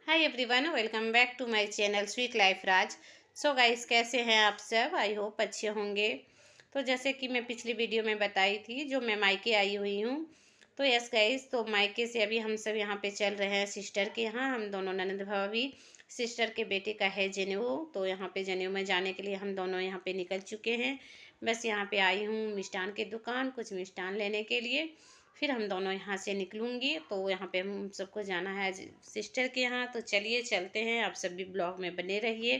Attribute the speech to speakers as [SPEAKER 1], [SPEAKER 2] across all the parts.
[SPEAKER 1] Hi everyone, welcome back to my channel sweet life Raj. So guys, कैसे हैं आप सब? आई होप अच्छे होंगे। तो जैसे कि मैं पिछली वीडियो में बताई थी, जो मैं मायके आई हुई हूँ। तो यस गाइस, तो मायके से अभी हम सब यहाँ पे चल रहे हैं सिस्टर के यहाँ। हम दोनों ननद भाभी, सिस्टर के बेटे का है जनेऊ। तो यहाँ पे जनेऊ में जाने के लिए हम दोनों यहाँ पे निकल चुके हैं। बस यहाँ पे आई हूँ मिष्ठान की दुकान, कुछ मिष्ठान लेने के लिए। फिर हम दोनों यहाँ से निकलूँगी। तो यहाँ पे हम सबको जाना है सिस्टर के यहाँ। तो चलिए चलते हैं, आप सब भी ब्लॉग में बने रहिए।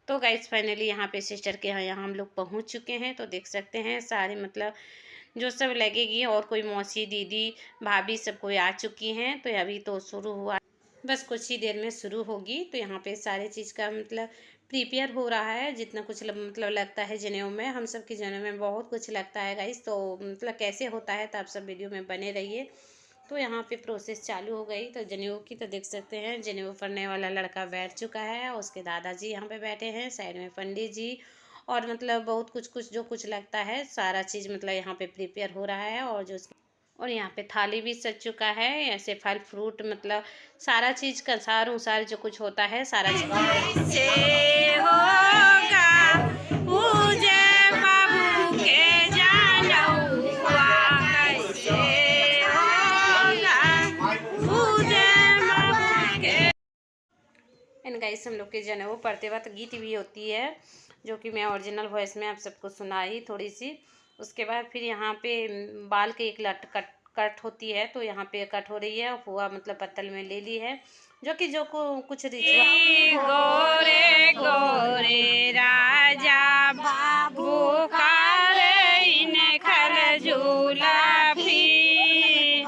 [SPEAKER 1] तो गाइस फाइनली यहाँ पे सिस्टर के यहाँ हम लोग पहुँच चुके हैं। तो देख सकते हैं सारे मतलब जो सब लगेगी, और कोई मौसी दीदी भाभी सब कोई आ चुकी हैं। तो अभी तो शुरू हुआ, बस कुछ ही देर में शुरू होगी। तो यहाँ पे सारे चीज़ का मतलब प्रिपेयर हो रहा है। जितना कुछ मतलब लगता है जनेऊ में, हम सब की जनेऊ में बहुत कुछ लगता है गाइस। तो मतलब कैसे होता है, तो आप सब वीडियो में बने रहिए। तो यहाँ पे प्रोसेस चालू हो गई तो जनेऊ की। तो देख सकते हैं जनेऊ पढ़ने वाला लड़का बैठ चुका है, उसके दादाजी यहाँ पे बैठे हैं, साइड में पंडित जी। और मतलब बहुत कुछ जो कुछ लगता है सारा चीज़ मतलब यहाँ पे प्रिपेयर हो रहा है। और यहाँ पे थाली भी सज चुका है। ऐसे फल फ्रूट मतलब सारा चीज़ का सार उसार जो कुछ होता है सारा चीज़ कैसे होगा पूजे बाबू के जानौआ, कैसे होगा पूजे बाबू के। एंड गाइस, हम लोग के जनेऊ पढ़ते वक्त गीत भी होती है, जो कि मैं ओरिजिनल वॉइस में आप सबको सुनाई थोड़ी सी। उसके बाद फिर यहाँ पे बाल के एक लट कट होती है। तो यहाँ पे कट हो रही है, हुआ मतलब पत्तल में ले ली है, जो कि जो को कुछ रिचुअल। गोरे गोरे राजा बाबू काले इन खर झूला भी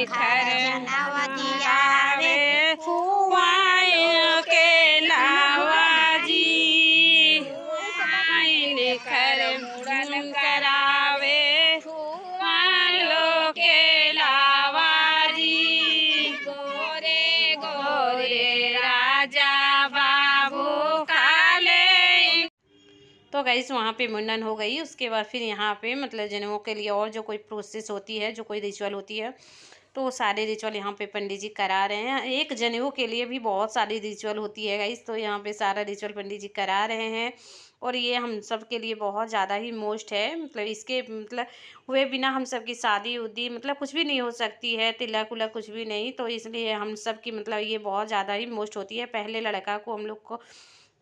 [SPEAKER 1] खर नवतियावे के लावा जी खर मुड़न करावे के लावा जी। गोरे गोरे राजा बाबू काले। तो गाइस वहाँ पे मुंडन हो गई। उसके बाद फिर यहाँ पे मतलब जनेऊ के लिए और जो कोई प्रोसेस होती है, जो कोई रिचुअल होती है, तो सारे रिचुअल यहाँ पे पंडित जी करा रहे हैं। एक जनेऊ के लिए भी बहुत सारी रिचुअल होती है गाइस। तो यहाँ पे सारा रिचुअल पंडित जी करा रहे हैं। और ये हम सब के लिए बहुत ज़्यादा ही मोस्ट है। मतलब इसके मतलब हुए बिना हम सब की शादी उदी मतलब कुछ भी नहीं हो सकती है, तिलक उलक कुछ भी नहीं। तो इसलिए हम सब की मतलब ये बहुत ज़्यादा ही मोस्ट होती है। पहले लड़का को हम लोग को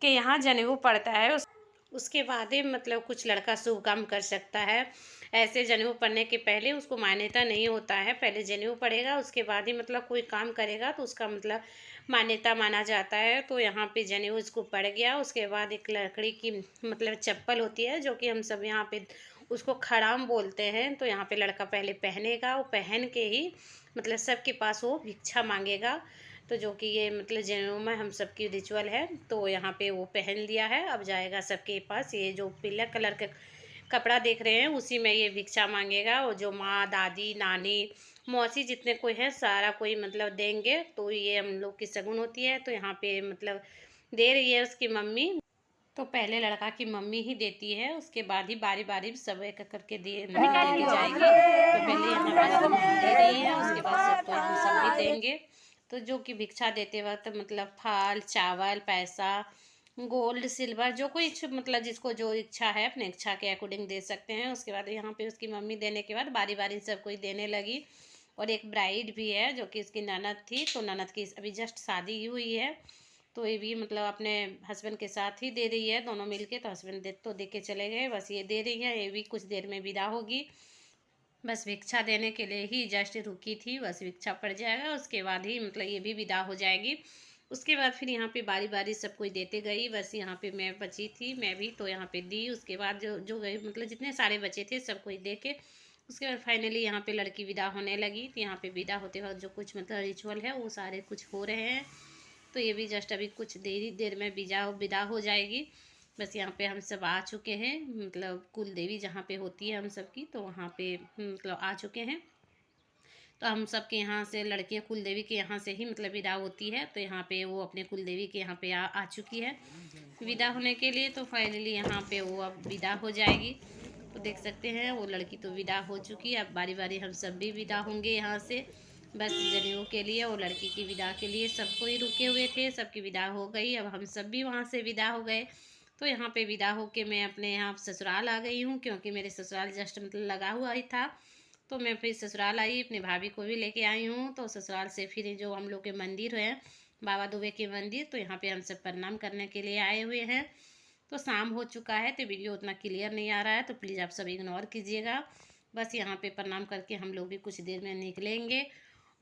[SPEAKER 1] के यहाँ जनेऊ पड़ता है, उसके बाद ही मतलब कुछ लड़का शुभ काम कर सकता है। ऐसे जनेऊ पड़ने के पहले उसको मान्यता नहीं होता है। पहले जनेऊ पड़ेगा, उसके बाद ही मतलब कोई काम करेगा तो उसका मतलब मान्यता माना जाता है। तो यहाँ पे जनेऊ इसको पड़ गया। उसके बाद एक लकड़ी की मतलब चप्पल होती है, जो कि हम सब यहाँ पे उसको खड़ाम बोलते हैं। तो यहाँ पे लड़का पहले पहनेगा, वो पहन के ही मतलब सबके पास वो भिक्षा मांगेगा। तो जो कि ये मतलब जनेऊ में हम सब की रिचुअल है। तो यहाँ पे वो पहन लिया है, अब जाएगा सबके पास। ये जो पीला कलर का कपड़ा देख रहे हैं, उसी में ये भिक्षा मांगेगा। और जो माँ दादी नानी मौसी जितने कोई है सारा कोई मतलब देंगे। तो ये हम लोग की शगुन होती है। तो यहाँ पे मतलब दे रही है उसकी मम्मी। तो पहले लड़का की मम्मी ही देती है, उसके बाद ही बारी बारी सब एक करके दे के जाएगी। तो पहले यहाँ पे उसकी मम्मी दे रही है, उसके बाद सबको हम सब भी देंगे। तो जो कि भिक्षा देते वक्त मतलब फल चावल पैसा गोल्ड सिल्वर जो कोई मतलब जिसको जो इच्छा है अपने इच्छा के अकॉर्डिंग दे सकते हैं। उसके बाद यहाँ पे उसकी मम्मी देने के बाद बारी बारी सब कोई देने लगी। और एक ब्राइड भी है, जो कि उसकी ननद थी। तो ननद की अभी जस्ट शादी ही हुई है। तो ये भी मतलब अपने हस्बैंड के साथ ही दे रही है, दोनों मिलके। तो हस्बैंड दे के चले गए, बस ये दे रही है। ये भी कुछ देर में विदा होगी। बस भिक्षा देने के लिए ही जस्ट रुकी थी, बस भिक्षा पड़ जाएगा, उसके बाद ही मतलब ये भी विदा हो जाएगी। उसके बाद फिर यहाँ पे बारी बारी सब कोई देते गई। बस यहाँ पे मैं बची थी, मैं भी तो यहाँ पे दी। उसके बाद जो जो गई मतलब जितने सारे बचे थे सब कोई दे के उसके बाद फाइनली यहाँ पे लड़की विदा होने लगी। तो यहाँ पे विदा होते वक्त जो कुछ मतलब रिचुअल है वो सारे कुछ हो रहे हैं। तो ये भी जस्ट अभी कुछ देर में विदा हो जाएगी। बस यहाँ पे हम सब आ चुके हैं, मतलब कुल देवी जहाँ पे होती है हम सब की, तो वहाँ पे मतलब आ चुके हैं। तो हम सब के यहाँ से लड़कियाँ कुल देवी के यहाँ से ही मतलब विदा होती है। तो यहाँ पे वो अपने कुल देवी के यहाँ पे आ चुकी है विदा होने के लिए। तो फाइनली यहाँ पे वो अब विदा हो जाएगी। तो देख सकते हैं वो लड़की तो विदा हो चुकी है। अब बारी बारी हम सब भी विदा होंगे यहाँ से। बस जनेऊ के लिए और लड़की की विदा के लिए सबको ही रुके हुए थे। सबकी विदा हो गई, अब हम सब भी वहाँ से विदा हो गए। तो यहाँ पे विदा होके मैं अपने यहाँ ससुराल आ गई हूँ, क्योंकि मेरे ससुराल जस्ट मतलब लगा हुआ ही था। तो मैं फिर ससुराल आई, अपनी भाभी को भी लेके आई हूँ। तो ससुराल से फिर जो हम लोग के मंदिर है बाबा दुबे के मंदिर, तो यहाँ पे हम सब प्रणाम करने के लिए आए हुए हैं। तो शाम हो चुका है तो वीडियो उतना क्लियर नहीं आ रहा है, तो प्लीज़ आप सब इग्नोर कीजिएगा। बस यहाँ पे प्रणाम करके हम लोग भी कुछ देर में निकलेंगे।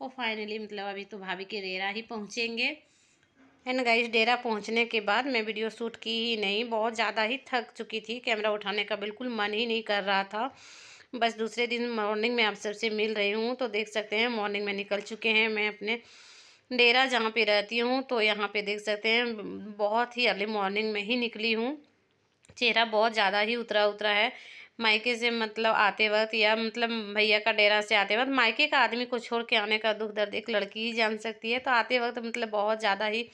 [SPEAKER 1] और फाइनली मतलब अभी तो भाभी के डेरा ही पहुँचेंगे। एंड गाइस, डेरा पहुंचने के बाद मैं वीडियो शूट की ही नहीं, बहुत ज़्यादा ही थक चुकी थी। कैमरा उठाने का बिल्कुल मन ही नहीं कर रहा था। बस दूसरे दिन मॉर्निंग में आप सबसे मिल रही हूँ। तो देख सकते हैं मॉर्निंग में निकल चुके हैं मैं अपने डेरा जहाँ पे रहती हूँ। तो यहाँ पे देख सकते हैं बहुत ही अर्ली मॉर्निंग में ही निकली हूँ। चेहरा बहुत ज़्यादा ही उतरा उतरा है। मायके से मतलब आते वक्त या मतलब भैया का डेरा से आते वक्त, मायके का आदमी को छोड़ के आने का दुख दर्द एक लड़की ही जान सकती है। तो आते वक्त मतलब बहुत ज़्यादा ही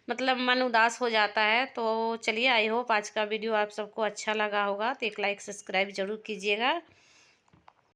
[SPEAKER 1] मतलब मन उदास हो जाता है। तो चलिए, आई होप आज का वीडियो आप सबको अच्छा लगा होगा। तो एक लाइक सब्सक्राइब जरूर कीजिएगा।